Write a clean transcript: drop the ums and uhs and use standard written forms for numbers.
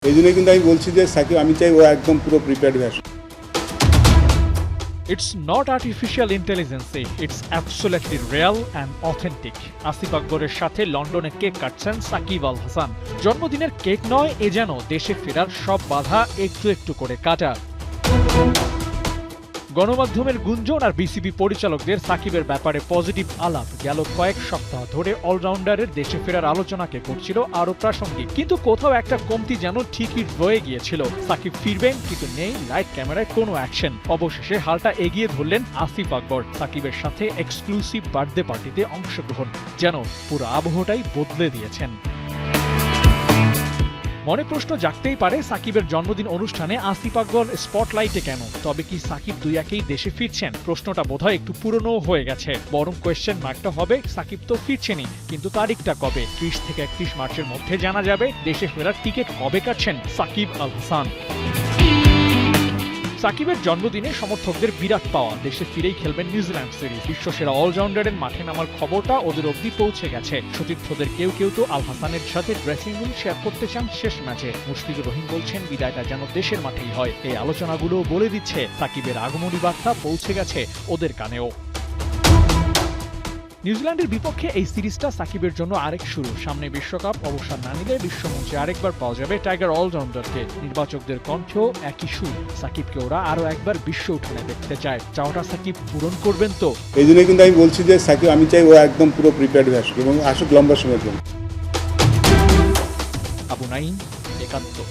এই জন্যই কিন্তু আমি বলছি যে সাকিব আমি চাই ও একদম পুরো প্রিপেয়ার্ড হয়ে আসুক। It's not artificial intelligence, it's absolutely real and authentic. Asif আকবরের সাথে লন্ডনে কেক কাটছেন সাকিব আল হাসান। জন্মদিনের কেক নয়, এ যেন দেশে ফেরার সব বাধা একটু একটু করে কাটা। গণমাধ্যমের গুঞ্জন আর বিসিবি পরিচালকদের সাকিবের ব্যাপারে পজিটিভ আলাপ গেল কয়েক সপ্তাহ ধরে অলরাউন্ডারের দেশে ফেরার আলোচনাকে করছিল আরো প্রাসঙ্গিক, কিন্তু কোথাও একটা কমতি যেন ঠিকই রয়ে গিয়েছিল। সাকিব ফিরবেন, কিন্তু নেই লাইট ক্যামেরায় কোনো অ্যাকশন। অবশেষে হালটা এগিয়ে ধরলেন আসিফ আকবর। সাকিবের সাথে এক্সক্লুসিভ বার্থডে পার্টিতে অংশগ্রহণ, যেন পুরো আবহটাই বদলে দিয়েছেন। মনে প্রশ্ন জাগতেই পারে, সাকিবের জন্মদিন অনুষ্ঠানে আসিফ আকবর স্পটলাইটে কেন? তবে কি সাকিব দুই একেই দেশে ফিরছেন? প্রশ্নটা বোধহয় একটু পুরনো হয়ে গেছে। বরং কোয়েশ্চেন মার্কটা হবে, সাকিব তো ফিরছেনই, কিন্তু তারিখটা কবে? 30 থেকে 31 মার্চের মধ্যে জানা যাবে দেশে ফেরার টিকিট কবে কাটছেন সাকিব আল হাসান। সাকিবের জন্মদিনে সমর্থকদের বিরাট পাওয়া, দেশে ফিরেই খেলবেন নিউজিল্যান্ড সিরিজ। বিশ্বসেরা অলরাউন্ডারের মাঠে নামার খবরটা ওদের অবধি পৌঁছে গেছে। সতীর্থদের কেউ কেউ তো আল হাসানের সাথে ড্রেসিং রুম শেয়ার করতে চান শেষ ম্যাচে। মুশফিকুর রহিম বলছেন, বিদায়টা যেন দেশের মাঠেই হয়। এই আলোচনাগুলো বলে দিচ্ছে সাকিবের আগমনী বার্তা পৌঁছে গেছে ওদের কানেও। নিউজিল্যান্ডের বিপক্ষে এই সিরিজটা সাকিবের জন্য আরেক শুরু। সামনে বিশ্বকাপ, অবসর না নিলে বিশ্বমঞ্চে আরেকবার পাওয়া যাবে টাইগার অলরাউন্ডারকে। নির্বাচকদের কণ্ঠেও একই সুর, সাকিবকে ওরা আরো একবার বিশ্ব উঠানে দেখতে চায়। চাওয়াটা সাকিব পূরণ করবেন তো? এই জন্যই কিন্তু আমি বলছি যে সাকিব আমি চাই ও একদম পুরো প্রিপেয়ার্ড হয়ে আসুক এবং আসুক লম্বা সময়ের জন্য। আবু নাঈম, একাত্তর।